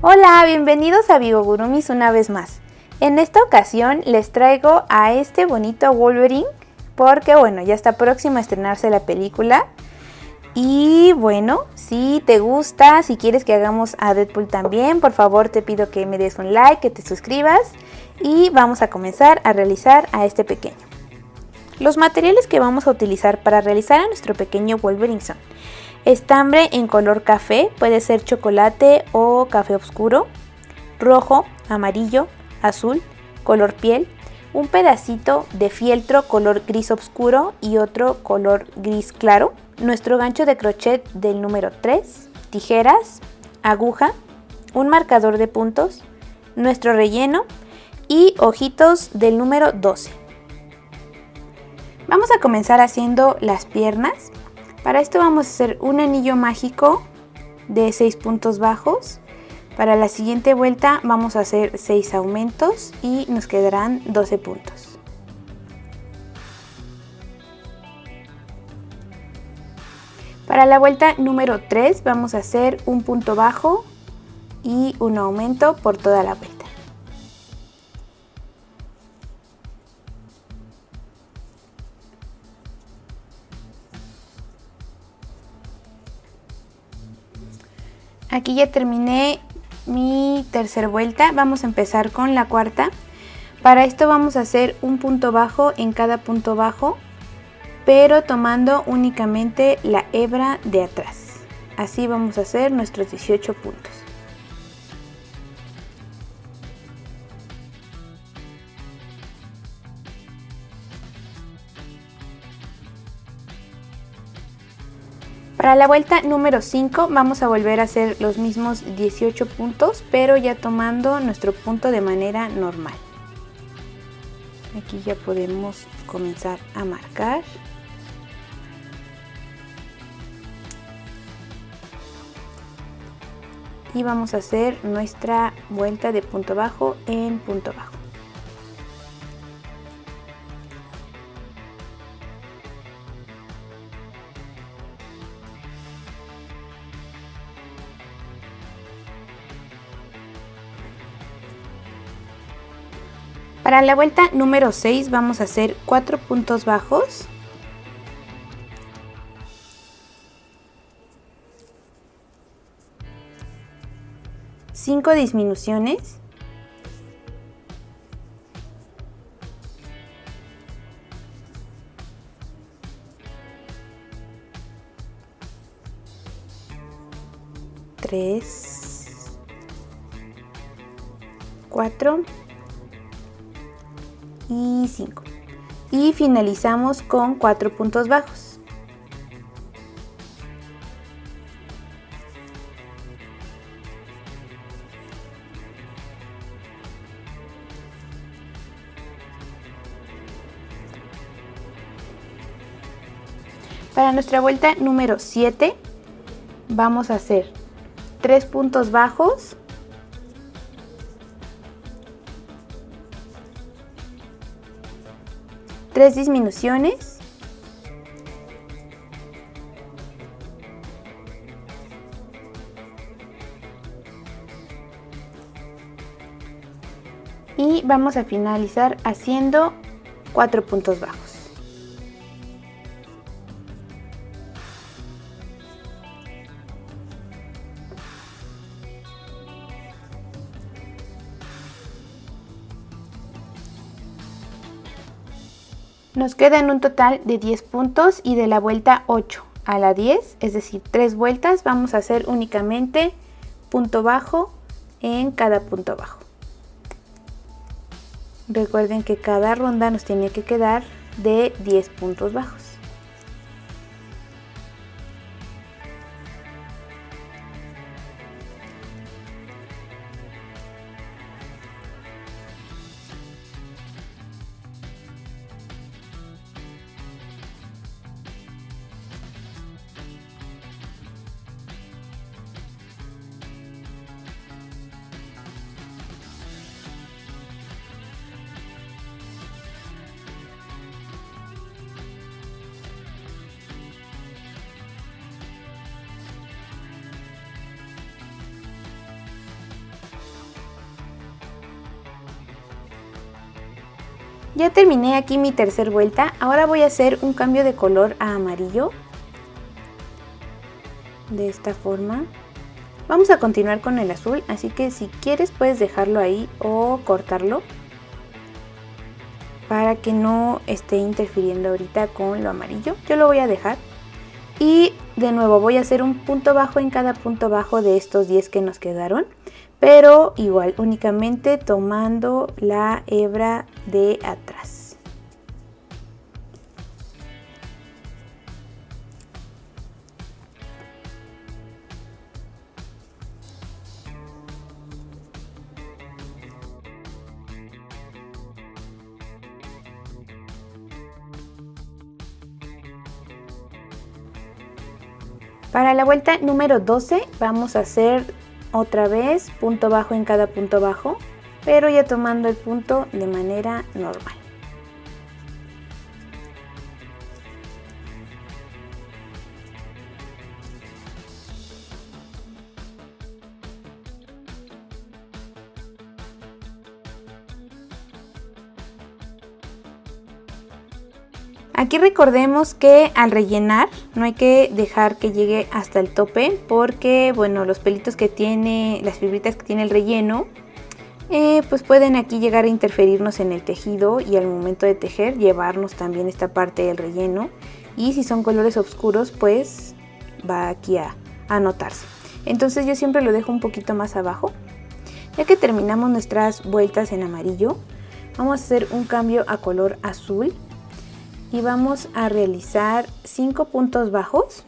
Hola, bienvenidos a Bigogurumis una vez más. En esta ocasión les traigo a este bonito Wolverine porque bueno, ya está próximo a estrenarse la película. Y bueno, si te gusta, si quieres que hagamos a Deadpool también, por favor te pido que me des un like, que te suscribas y vamos a comenzar a realizar a este pequeño. Los materiales que vamos a utilizar para realizar a nuestro pequeño Wolverine son estambre en color café, puede ser chocolate o café oscuro, rojo, amarillo, azul, color piel, un pedacito de fieltro color gris oscuro y otro color gris claro, nuestro gancho de crochet del número 3, tijeras, aguja, un marcador de puntos, nuestro relleno y ojitos del número 12. Vamos a comenzar haciendo las piernas. Para esto vamos a hacer un anillo mágico de 6 puntos bajos. Para la siguiente vuelta vamos a hacer 6 aumentos y nos quedarán 12 puntos. Para la vuelta número 3 vamos a hacer un punto bajo y un aumento por toda la vuelta. Aquí ya terminé mi tercera vuelta, vamos a empezar con la cuarta. Para esto vamos a hacer un punto bajo en cada punto bajo, pero tomando únicamente la hebra de atrás. Así vamos a hacer nuestros 18 puntos. Para la vuelta número 5 vamos a volver a hacer los mismos 18 puntos, pero ya tomando nuestro punto de manera normal. Aquí ya podemos comenzar a marcar. Y vamos a hacer nuestra vuelta de punto bajo en punto bajo. Para la vuelta número 6 vamos a hacer 4 puntos bajos, cinco disminuciones, tres, 4 y 5 y finalizamos con 4 puntos bajos. Para nuestra vuelta número 7 vamos a hacer 3 puntos bajos, tres disminuciones, y vamos a finalizar haciendo 4 puntos bajos. Nos quedan un total de 10 puntos y de la vuelta 8 a la 10, es decir, 3 vueltas, vamos a hacer únicamente punto bajo en cada punto bajo. Recuerden que cada ronda nos tiene que quedar de 10 puntos bajos. Ya terminé aquí mi tercera vuelta. Ahora voy a hacer un cambio de color a amarillo. De esta forma. Vamos a continuar con el azul, así que si quieres puedes dejarlo ahí o cortarlo para que no esté interfiriendo ahorita con lo amarillo. Yo lo voy a dejar y de nuevo voy a hacer un punto bajo en cada punto bajo de estos 10 que nos quedaron, pero igual únicamente tomando la hebra de atrás. Para la vuelta número 12 vamos a hacer otra vez punto bajo en cada punto bajo, pero ya tomando el punto de manera normal. Aquí recordemos que al rellenar no hay que dejar que llegue hasta el tope porque, bueno, los pelitos que tiene, las fibritas que tiene el relleno, pues pueden aquí llegar a interferirnos en el tejido y al momento de tejer llevarnos también esta parte del relleno. Y si son colores oscuros, pues va aquí a notarse. Entonces yo siempre lo dejo un poquito más abajo. Ya que terminamos nuestras vueltas en amarillo, vamos a hacer un cambio a color azul. Y vamos a realizar 5 puntos bajos.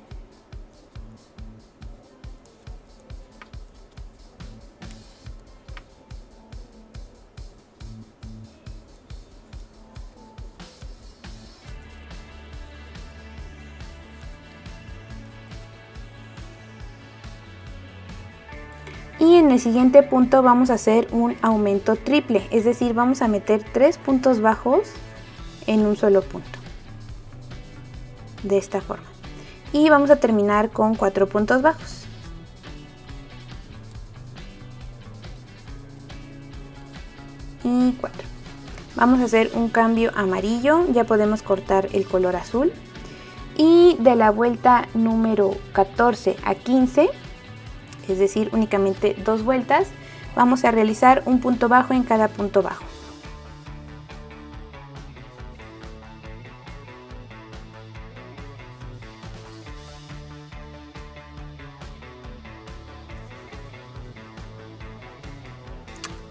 Y en el siguiente punto vamos a hacer un aumento triple, es decir, vamos a meter 3 puntos bajos en un solo punto. De esta forma. Y vamos a terminar con 4 puntos bajos. Y 4. Vamos a hacer un cambio amarillo, ya podemos cortar el color azul. Y de la vuelta número 14 a 15, es decir, únicamente 2 vueltas, vamos a realizar un punto bajo en cada punto bajo.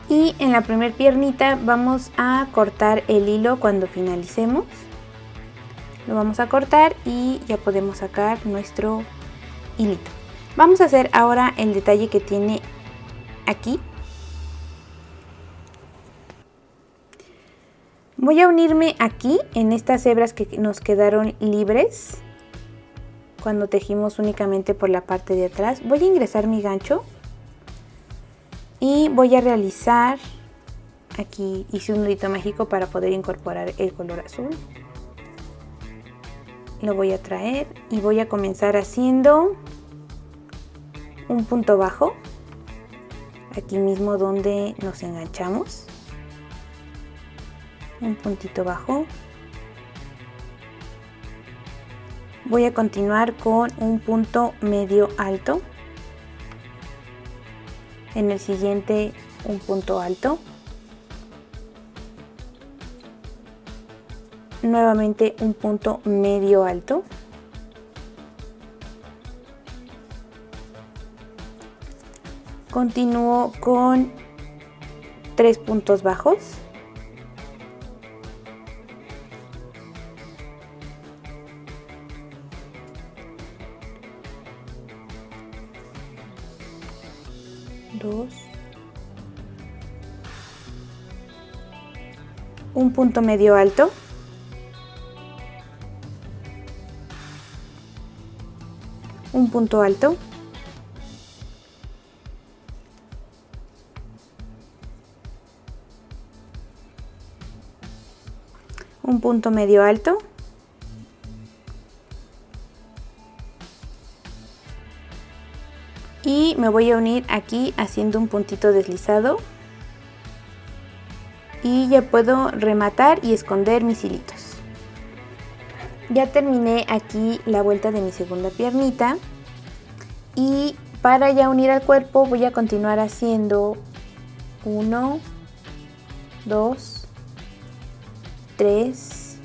Y en la primera piernita vamos a cortar el hilo cuando finalicemos. Lo vamos a cortar y ya podemos sacar nuestro hilito. Vamos a hacer ahora el detalle que tiene aquí. Voy a unirme aquí en estas hebras que nos quedaron libres cuando tejimos únicamente por la parte de atrás. Voy a ingresar mi gancho. Y voy a realizar, aquí hice un nudito mágico para poder incorporar el color azul. Lo voy a traer y voy a comenzar haciendo un punto bajo. Aquí mismo donde nos enganchamos. Un puntito bajo. Voy a continuar con un punto medio alto. En el siguiente un punto alto, nuevamente un punto medio alto, continúo con 3 puntos bajos, un punto medio alto, un punto alto, un punto medio alto, y me voy a unir aquí haciendo un puntito deslizado y ya puedo rematar y esconder mis hilitos. Ya terminé aquí la vuelta de mi segunda piernita y para ya unir al cuerpo voy a continuar haciendo 1, 2, 3,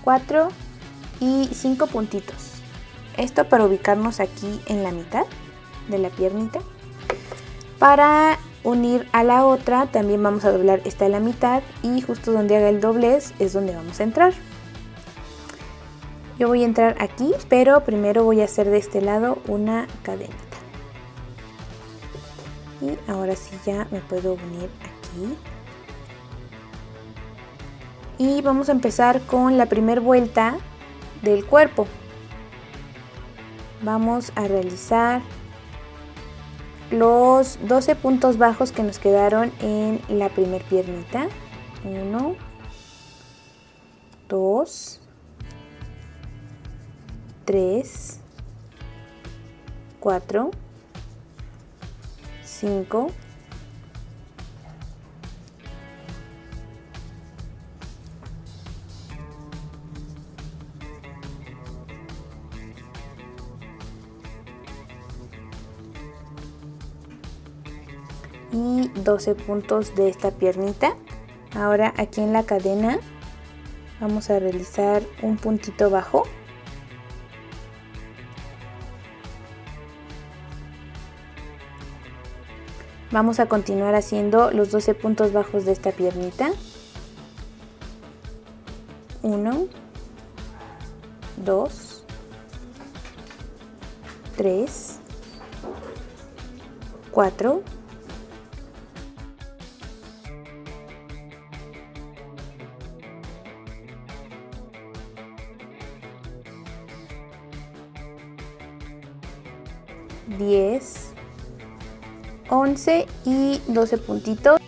4 y 5 puntitos. Esto para ubicarnos aquí en la mitad de la piernita. Para unir a la otra también vamos a doblar esta a la mitad y justo donde haga el doblez es donde vamos a entrar. Yo voy a entrar aquí, pero primero voy a hacer de este lado una cadenita. Y ahora sí ya me puedo unir aquí. Y vamos a empezar con la primera vuelta del cuerpo. Vamos a realizar los 12 puntos bajos que nos quedaron en la primer piernita. 1, 2, 3, 4, 5, 12 puntos de esta piernita. Ahora aquí en la cadena vamos a realizar un puntito bajo. Vamos a continuar haciendo los 12 puntos bajos de esta piernita. 1, 2, 3, 4, 10, 11 y 12 puntitos.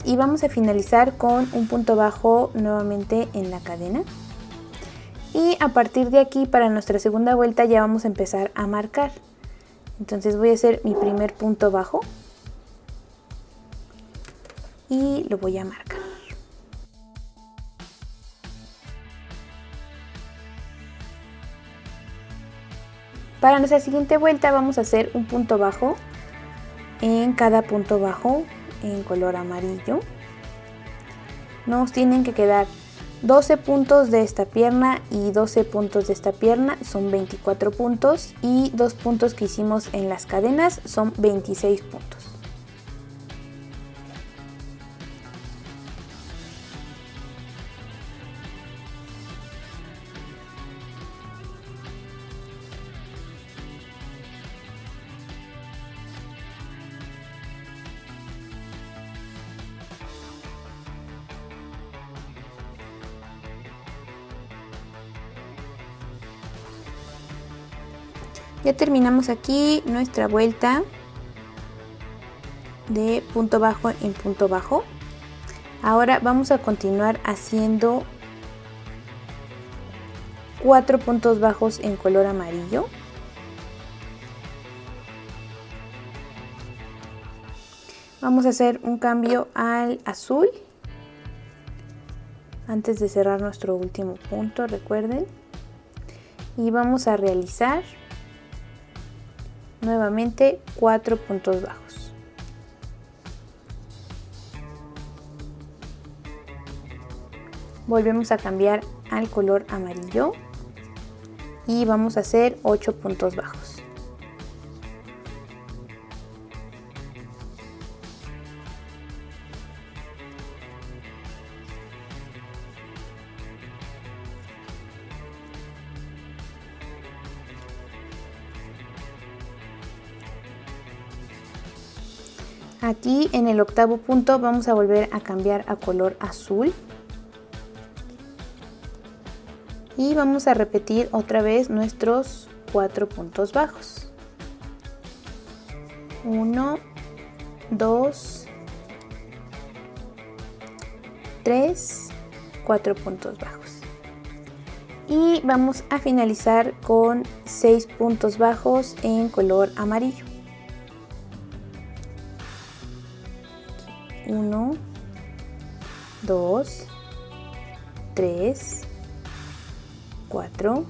Y vamos a finalizar con un punto bajo nuevamente en la cadena. Y a partir de aquí, para nuestra segunda vuelta, ya vamos a empezar a marcar. Entonces voy a hacer mi primer punto bajo y lo voy a marcar. Para nuestra siguiente vuelta vamos a hacer un punto bajo en cada punto bajo en color amarillo. Nos tienen que quedar 12 puntos de esta pierna y 12 puntos de esta pierna, son 24 puntos, y 2 puntos que hicimos en las cadenas son 26 puntos. Ya terminamos aquí nuestra vuelta de punto bajo en punto bajo. Ahora vamos a continuar haciendo 4 puntos bajos en color amarillo. Vamos a hacer un cambio al azul antes de cerrar nuestro último punto, recuerden. Y vamos a realizar nuevamente 4 puntos bajos. Volvemos a cambiar al color amarillo y vamos a hacer 8 puntos bajos. Aquí en el octavo punto vamos a volver a cambiar a color azul y vamos a repetir otra vez nuestros 4 puntos bajos. 1, 2, 3, 4 puntos bajos. Y vamos a finalizar con 6 puntos bajos en color amarillo. 1, 2, 3, 4,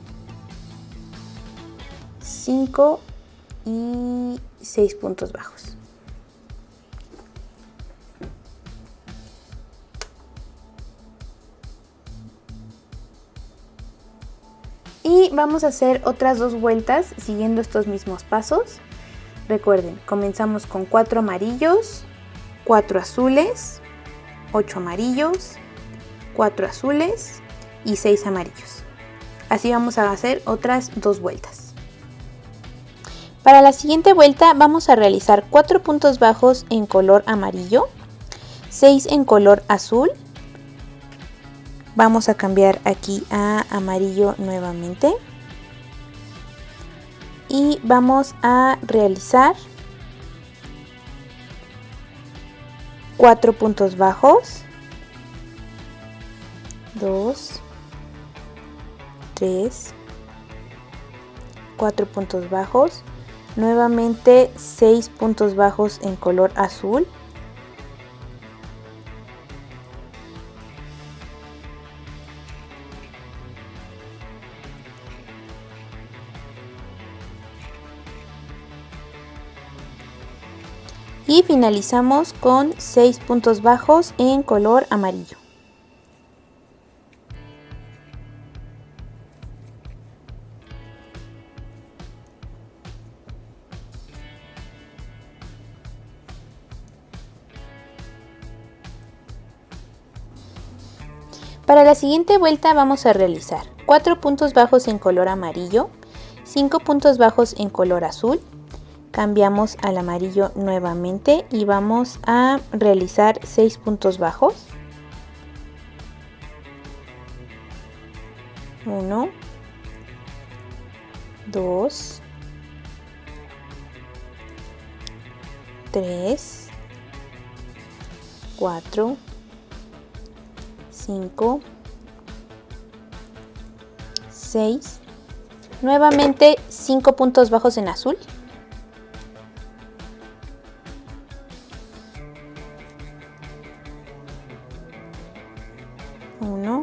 5 y 6 puntos bajos. Y vamos a hacer otras 2 vueltas siguiendo estos mismos pasos. Recuerden, comenzamos con 4 amarillos, 4 azules, 8 amarillos, 4 azules y 6 amarillos. Así vamos a hacer otras 2 vueltas. Para la siguiente vuelta vamos a realizar 4 puntos bajos en color amarillo, 6 en color azul. Vamos a cambiar aquí a amarillo nuevamente. Y vamos a realizar 4 puntos bajos. 2, 3, 4 puntos bajos. Nuevamente 6 puntos bajos en color azul. Y finalizamos con 6 puntos bajos en color amarillo. Para la siguiente vuelta vamos a realizar 4 puntos bajos en color amarillo, 5 puntos bajos en color azul. Cambiamos al amarillo nuevamente y vamos a realizar 6 puntos bajos. 1, 2, 3, 4, 5, 6. Nuevamente 5 puntos bajos en azul. 1,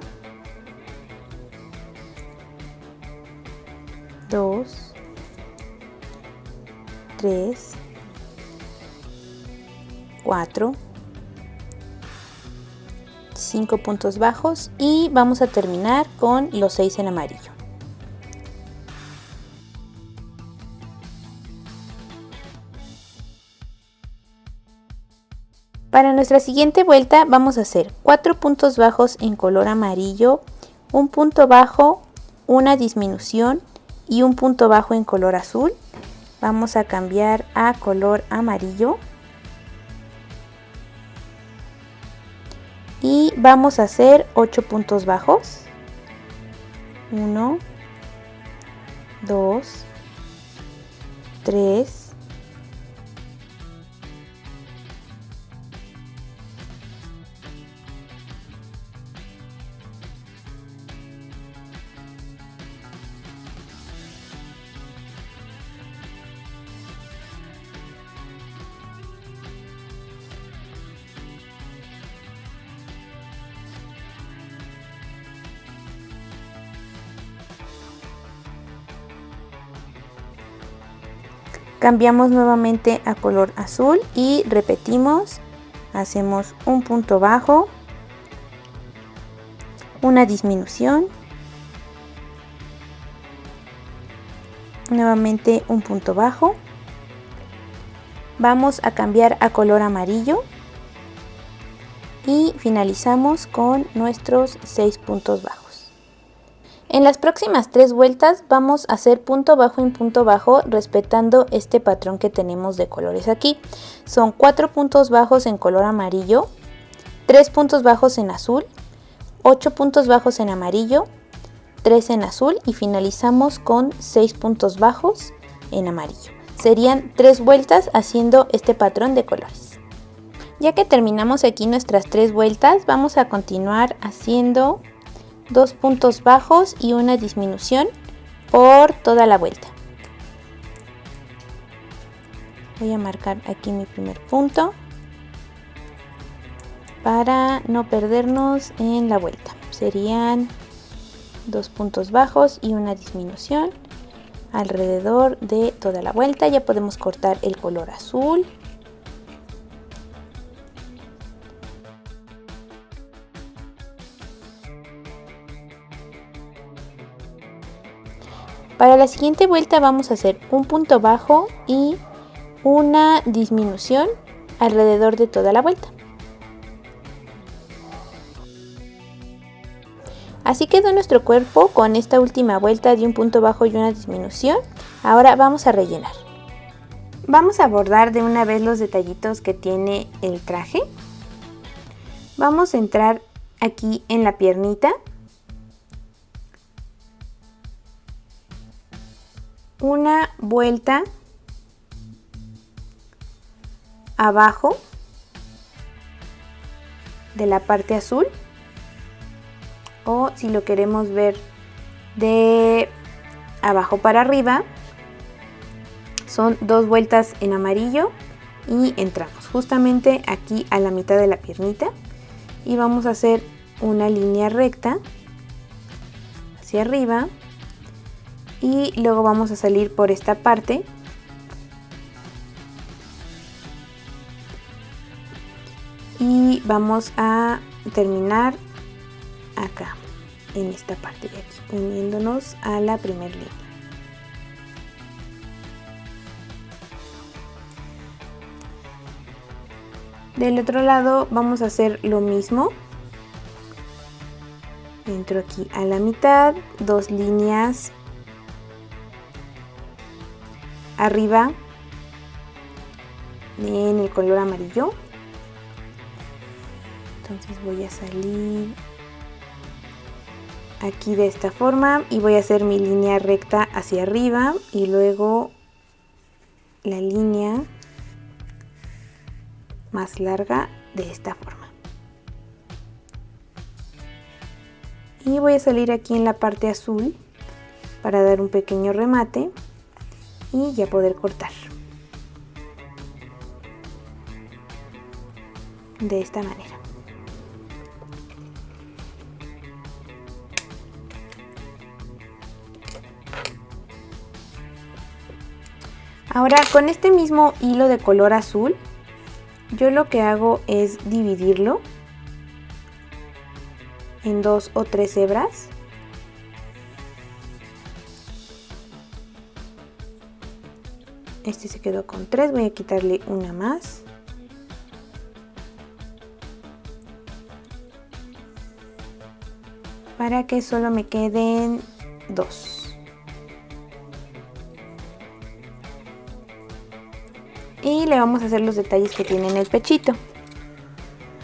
2, 3, 4, 5 puntos bajos y vamos a terminar con los 6 en amarillo. Para nuestra siguiente vuelta vamos a hacer 4 puntos bajos en color amarillo, un punto bajo, una disminución y un punto bajo en color azul. Vamos a cambiar a color amarillo. Y vamos a hacer 8 puntos bajos. 1, 2, 3, cambiamos nuevamente a color azul y repetimos, hacemos un punto bajo, una disminución, nuevamente un punto bajo, vamos a cambiar a color amarillo y finalizamos con nuestros 6 puntos bajos. En las próximas 3 vueltas vamos a hacer punto bajo en punto bajo respetando este patrón que tenemos de colores aquí. Son 4 puntos bajos en color amarillo, 3 puntos bajos en azul, 8 puntos bajos en amarillo, 3 en azul y finalizamos con 6 puntos bajos en amarillo. Serían 3 vueltas haciendo este patrón de colores. Ya que terminamos aquí nuestras 3 vueltas, vamos a continuar haciendo 2 puntos bajos y una disminución por toda la vuelta. Voy a marcar aquí mi primer punto para no perdernos en la vuelta. Serían 2 puntos bajos y una disminución alrededor de toda la vuelta. Ya podemos cortar el color azul. Para la siguiente vuelta vamos a hacer un punto bajo y una disminución alrededor de toda la vuelta. Así quedó nuestro cuerpo con esta última vuelta de un punto bajo y una disminución. Ahora vamos a rellenar. Vamos a bordar de una vez los detallitos que tiene el traje. Vamos a entrar aquí en la piernita. Una vuelta abajo de la parte azul, o si lo queremos ver de abajo para arriba, son 2 vueltas en amarillo y entramos justamente aquí a la mitad de la piernita y vamos a hacer una línea recta hacia arriba y luego vamos a salir por esta parte y vamos a terminar acá en esta parte de aquí, uniéndonos a la primera línea. Del otro lado vamos a hacer lo mismo. Entro aquí a la mitad, 2 líneas arriba en el color amarillo. Entonces voy a salir aquí de esta forma y voy a hacer mi línea recta hacia arriba y luego la línea más larga de esta forma. Y voy a salir aquí en la parte azul para dar un pequeño remate y ya poder cortar. De esta manera. Ahora con este mismo hilo de color azul, yo lo que hago es dividirlo en 2 o 3 hebras. Este se quedó con 3, voy a quitarle una más. Para que solo me queden 2. Y le vamos a hacer los detalles que tiene en el pechito.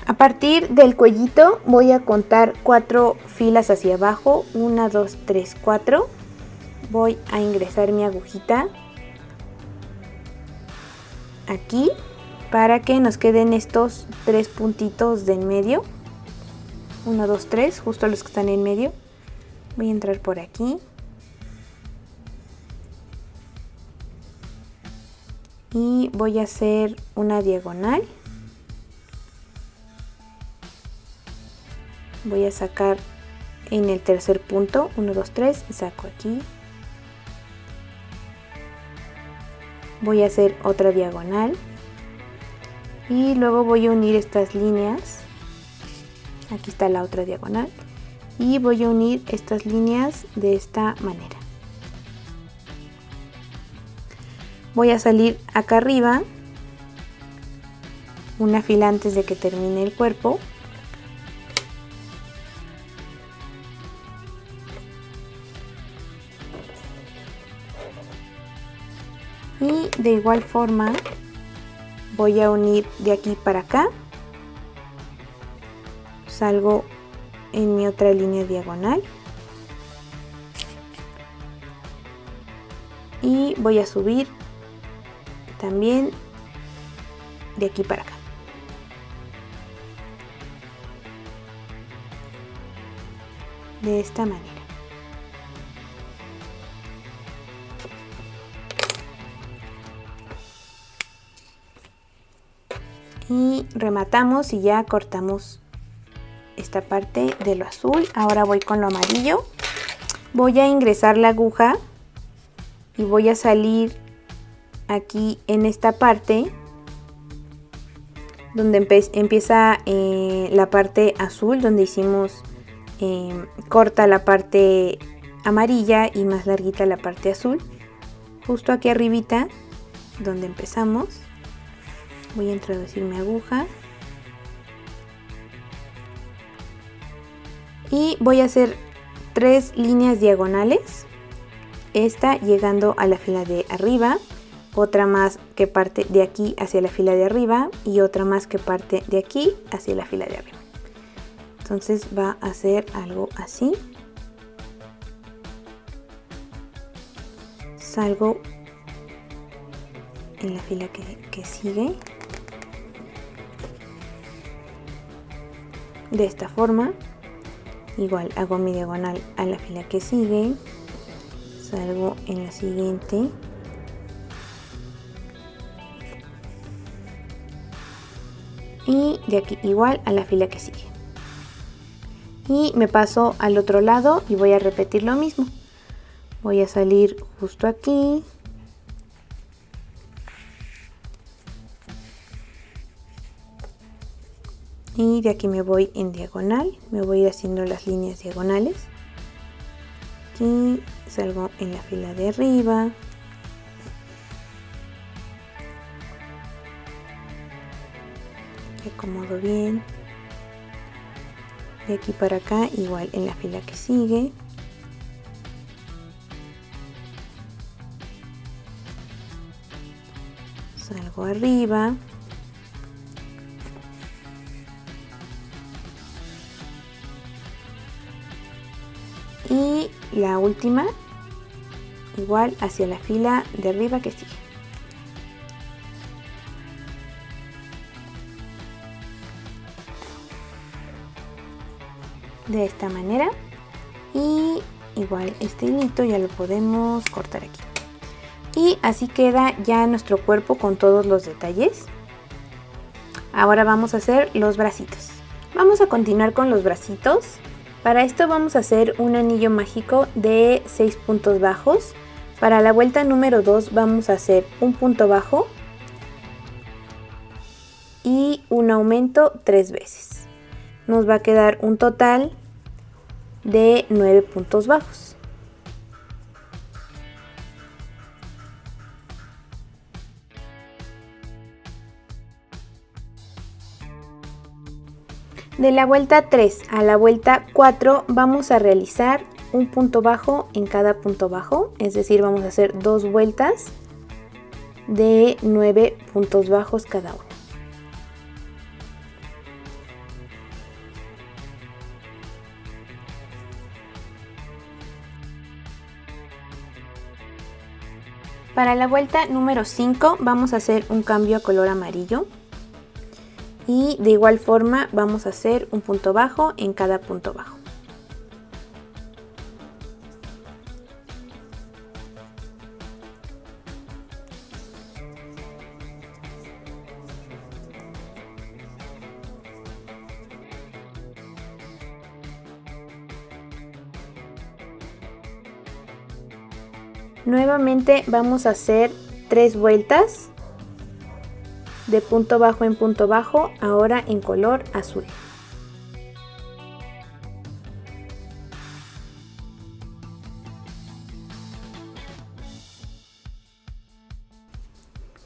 A partir del cuellito voy a contar 4 filas hacia abajo, 1, 2, 3, 4. Voy a ingresar mi agujita aquí para que nos queden estos 3 puntitos de en medio. 1, 2, 3, justo los que están en medio. Voy a entrar por aquí. Y voy a hacer una diagonal. Voy a sacar en el tercer punto, 1, 2, 3, saco aquí. Voy a hacer otra diagonal. Y luego voy a unir estas líneas. Aquí está la otra diagonal. Y voy a unir estas líneas de esta manera. Voy a salir acá arriba una fila antes de que termine el cuerpo. Y de igual forma voy a unir de aquí para acá. Salgo en mi otra línea diagonal. Y voy a subir también de aquí para acá. de esta manera. Y rematamos y ya cortamos esta parte de lo azul. Ahora voy con lo amarillo. Voy a ingresar la aguja y voy a salir aquí en esta parte donde empieza la parte azul, donde hicimos corta la parte amarilla y más larguita la parte azul. Justo aquí arribita donde empezamos voy a introducir mi aguja y voy a hacer 3 líneas diagonales, esta llegando a la fila de arriba, otra más que parte de aquí hacia la fila de arriba y otra más que parte de aquí hacia la fila de arriba. Entonces va a ser algo así. Salgo en la fila que sigue de esta forma. Igual hago mi diagonal a la fila que sigue, salgo en la siguiente y de aquí igual a la fila que sigue, y me paso al otro lado y voy a repetir lo mismo. Voy a salir justo aquí, y de aquí me voy en diagonal, me voy a ir haciendo las líneas diagonales. Aquí salgo en la fila de arriba, acomodo bien, de aquí para acá igual en la fila que sigue, salgo arriba, y la última igual hacia la fila de arriba que sigue. De esta manera, y igual este hilito ya lo podemos cortar aquí. Y así queda ya nuestro cuerpo con todos los detalles. Ahora vamos a hacer los bracitos. Vamos a continuar con los bracitos. Para esto vamos a hacer un anillo mágico de 6 puntos bajos. Para la vuelta número 2 vamos a hacer un punto bajo y un aumento 3 veces. Nos va a quedar un total de 9 puntos bajos. De la vuelta 3 a la vuelta 4 vamos a realizar un punto bajo en cada punto bajo, es decir, vamos a hacer 2 vueltas de 9 puntos bajos cada una. Para la vuelta número 5 vamos a hacer un cambio a color amarillo. Y de igual forma vamos a hacer un punto bajo en cada punto bajo. Nuevamente vamos a hacer 3 vueltas de punto bajo en punto bajo, ahora en color azul.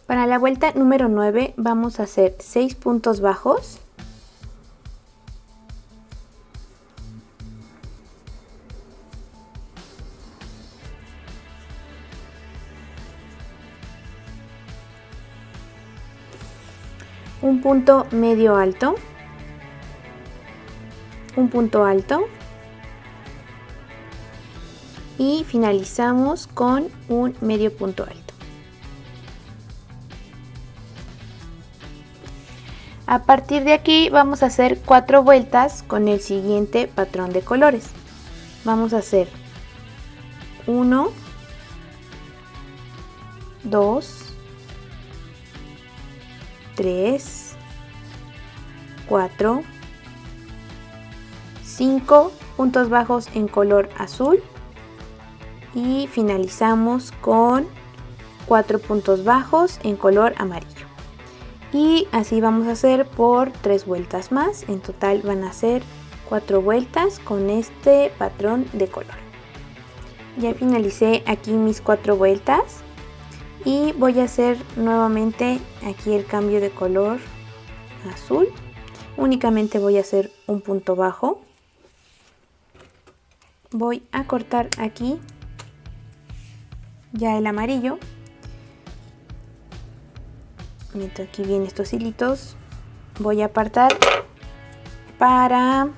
Para la vuelta número 9 vamos a hacer 6 puntos bajos. Un punto medio alto, un punto alto y finalizamos con un medio punto alto. A partir de aquí vamos a hacer 4 vueltas con el siguiente patrón de colores. Vamos a hacer 1, 2, 3, 4, 5 puntos bajos en color azul y finalizamos con 4 puntos bajos en color amarillo. Y así vamos a hacer por 3 vueltas más. En total van a ser 4 vueltas con este patrón de color. Ya finalicé aquí mis 4 vueltas y voy a hacer nuevamente aquí el cambio de color azul. Únicamente voy a hacer un punto bajo. Voy a cortar aquí ya el amarillo. Meto aquí bien estos hilitos. Voy a apartar para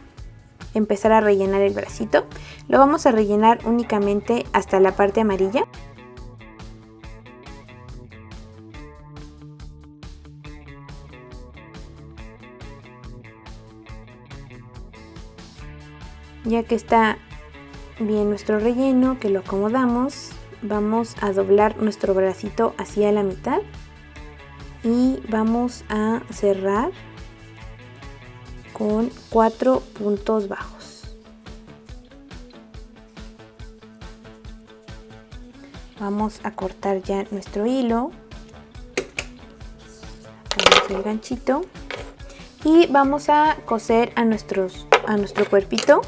empezar a rellenar el bracito. Lo vamos a rellenar únicamente hasta la parte amarilla. Ya que está bien nuestro relleno, que lo acomodamos, vamos a doblar nuestro bracito hacia la mitad y vamos a cerrar con 4 puntos bajos. Vamos a cortar ya nuestro hilo, sacamos el ganchito y vamos a coser a nuestro cuerpito.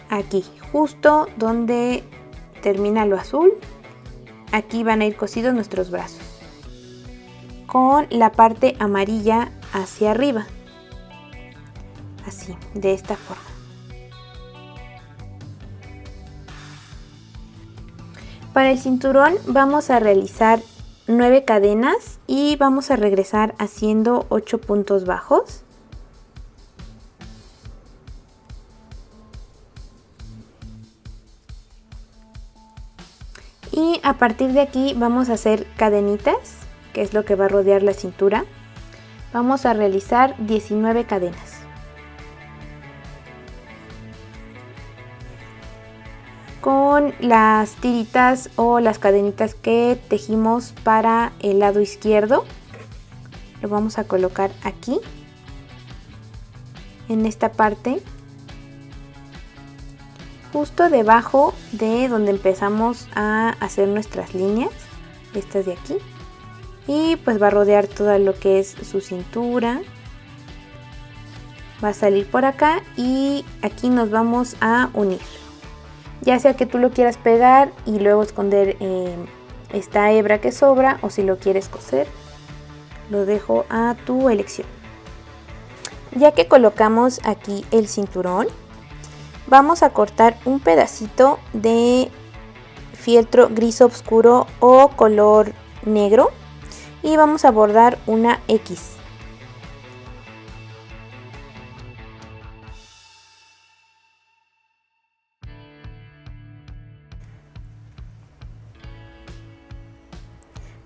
Aquí, justo donde termina lo azul, aquí van a ir cosidos nuestros brazos, con la parte amarilla hacia arriba, así, de esta forma. Para el cinturón vamos a realizar 9 cadenas y vamos a regresar haciendo 8 puntos bajos. Y a partir de aquí vamos a hacer cadenitas, que es lo que va a rodear la cintura. Vamos a realizar 19 cadenas. Con las tiritas o las cadenitas que tejimos para el lado izquierdo, lo vamos a colocar aquí, en esta parte, justo debajo de donde empezamos a hacer nuestras líneas, estas de aquí, y pues va a rodear todo lo que es su cintura. Va a salir por acá y aquí nos vamos a unir, ya sea que tú lo quieras pegar y luego esconder esta hebra que sobra, o si lo quieres coser, lo dejo a tu elección. Ya que colocamos aquí el cinturón, vamos a cortar un pedacito de fieltro gris oscuro o color negro y vamos a bordar una X.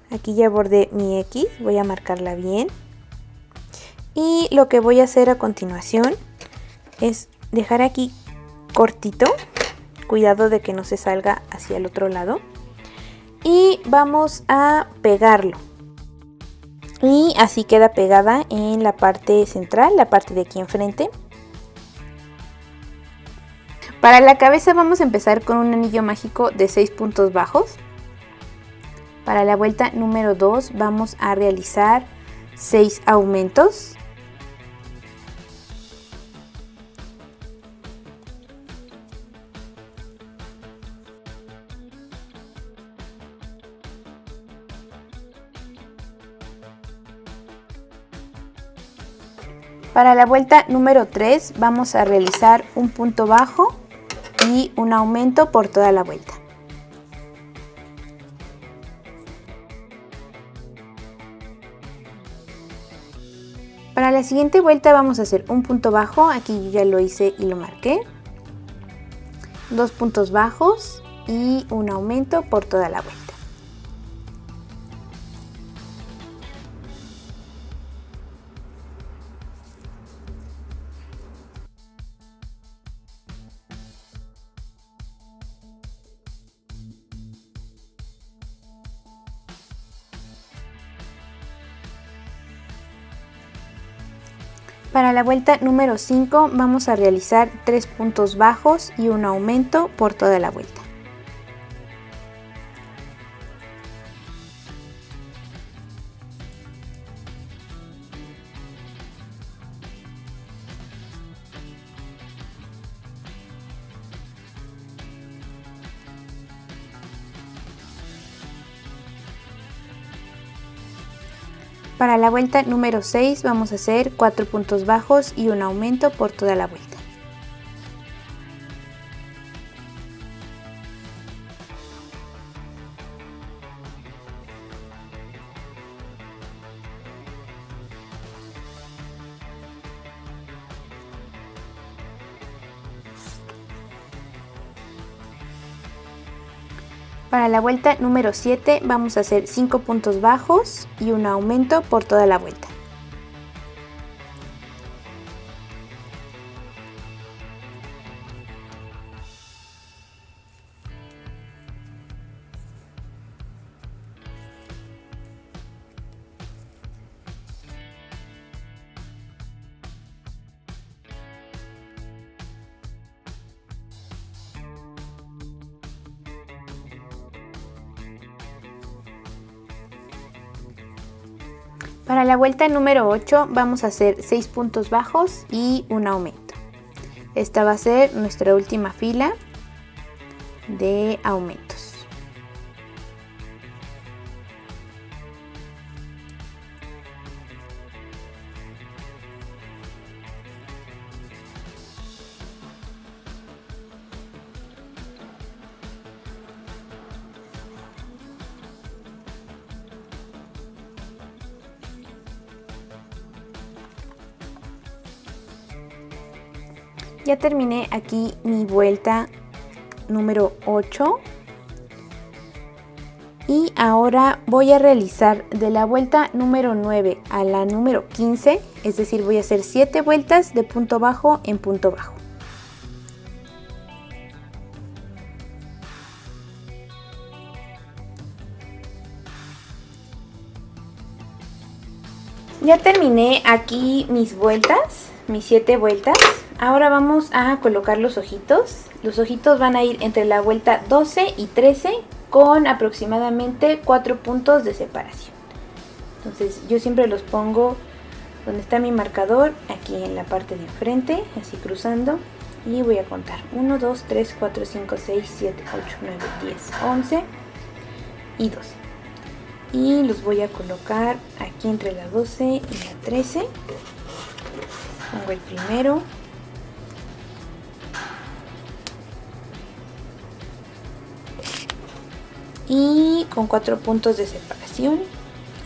Aquí ya bordé mi X, voy a marcarla bien. Y lo que voy a hacer a continuación es dejar aquí cortito, cuidado de que no se salga hacia el otro lado, y vamos a pegarlo, y así queda pegada en la parte central, la parte de aquí enfrente. Para la cabeza vamos a empezar con un anillo mágico de 6 puntos bajos. Para la vuelta número 2 vamos a realizar 6 aumentos. Para la vuelta número 3 vamos a realizar un punto bajo y un aumento por toda la vuelta. Para la siguiente vuelta vamos a hacer un punto bajo, aquí yo ya lo hice y lo marqué, 2 puntos bajos y un aumento por toda la vuelta. Para la vuelta número 5 vamos a realizar 3 puntos bajos y un aumento por toda la vuelta. Para la vuelta número 6 vamos a hacer 4 puntos bajos y un aumento por toda la vuelta. Para la vuelta número 7 vamos a hacer 5 puntos bajos y un aumento por toda la vuelta. Para la vuelta número 8 vamos a hacer 6 puntos bajos y un aumento. Esta va a ser nuestra última fila de aumentos. Ya terminé aquí mi vuelta número 8 y ahora voy a realizar de la vuelta número 9 a la número 15, es decir, voy a hacer 7 vueltas de punto bajo en punto bajo. Ya terminé aquí mis vueltas, mis 7 vueltas. Ahora vamos a colocar los ojitos. Los ojitos van a ir entre la vuelta 12 y 13 con aproximadamente 4 puntos de separación. Entonces yo siempre los pongo donde está mi marcador, aquí en la parte de enfrente, así cruzando. Y voy a contar 1, 2, 3, 4, 5, 6, 7, 8, 9, 10, 11 y 12. Y los voy a colocar aquí entre la 12 y la 13. Pongo el primero. Y con 4 puntos de separación.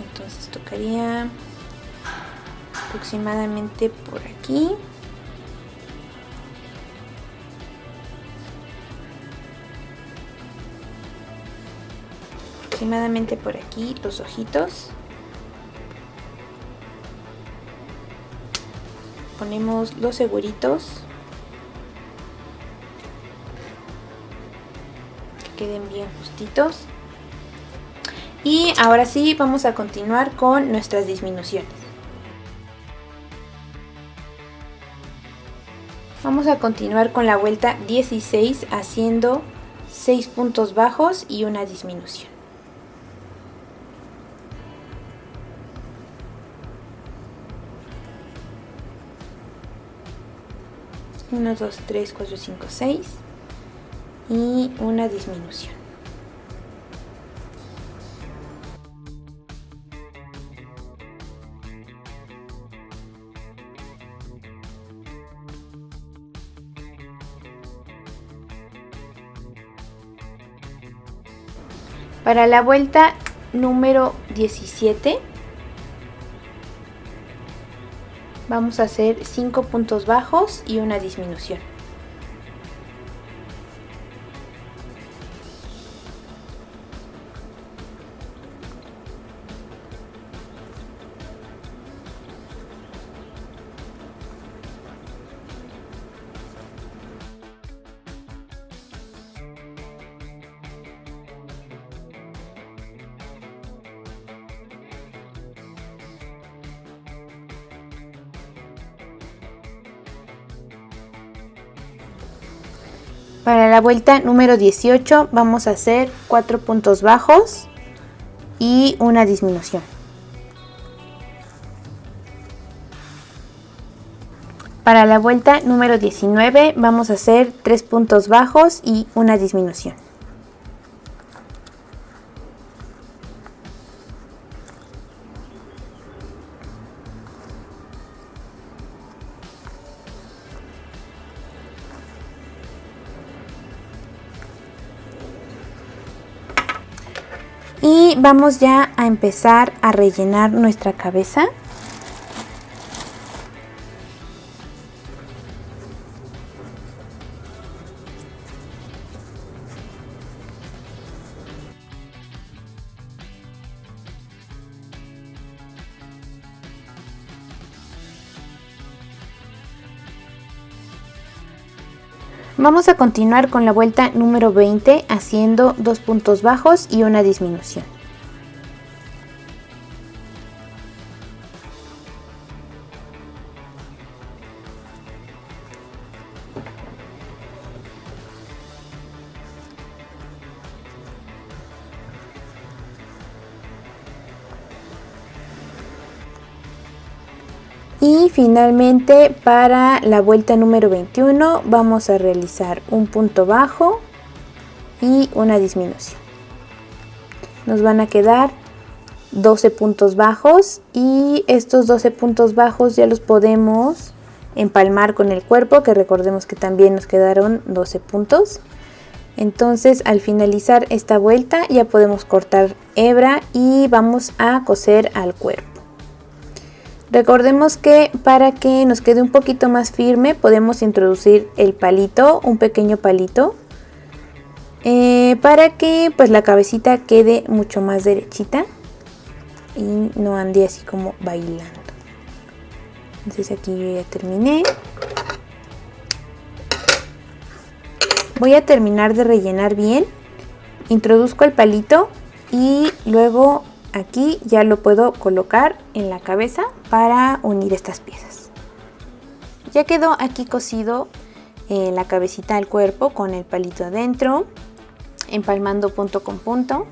Entonces tocaría aproximadamente por aquí. Aproximadamente por aquí los ojitos. Ponemos los seguritos. Que queden bien justitos. Y ahora sí vamos a continuar con nuestras disminuciones. Vamos a continuar con la vuelta 16 haciendo 6 puntos bajos y una disminución. 1, 2, 3, 4, 5, 6 y una disminución. Para la vuelta número 17 vamos a hacer 5 puntos bajos y una disminución. Para la vuelta número 18 vamos a hacer 4 puntos bajos y una disminución. Para la vuelta número 19 vamos a hacer 3 puntos bajos y una disminución. Y vamos ya a empezar a rellenar nuestra cabeza. Vamos a continuar con la vuelta número 20 haciendo 2 puntos bajos y una disminución. Y finalmente para la vuelta número 21 vamos a realizar un punto bajo y una disminución. Nos van a quedar 12 puntos bajos y estos 12 puntos bajos ya los podemos empalmar con el cuerpo, que recordemos que también nos quedaron 12 puntos. Entonces al finalizar esta vuelta ya podemos cortar hebra y vamos a coser al cuerpo. Recordemos que para que nos quede un poquito más firme podemos introducir el palito, un pequeño palito, para que pues la cabecita quede mucho más derechita y no ande así como bailando. Entonces aquí yo ya terminé. Voy a terminar de rellenar bien, introduzco el palito y luego aquí ya lo puedo colocar en la cabeza para unir estas piezas. Ya quedó aquí cosido la cabecita al cuerpo con el palito adentro, empalmando punto con punto.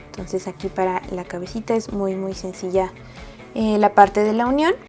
Entonces aquí para la cabecita es muy sencilla la parte de la unión.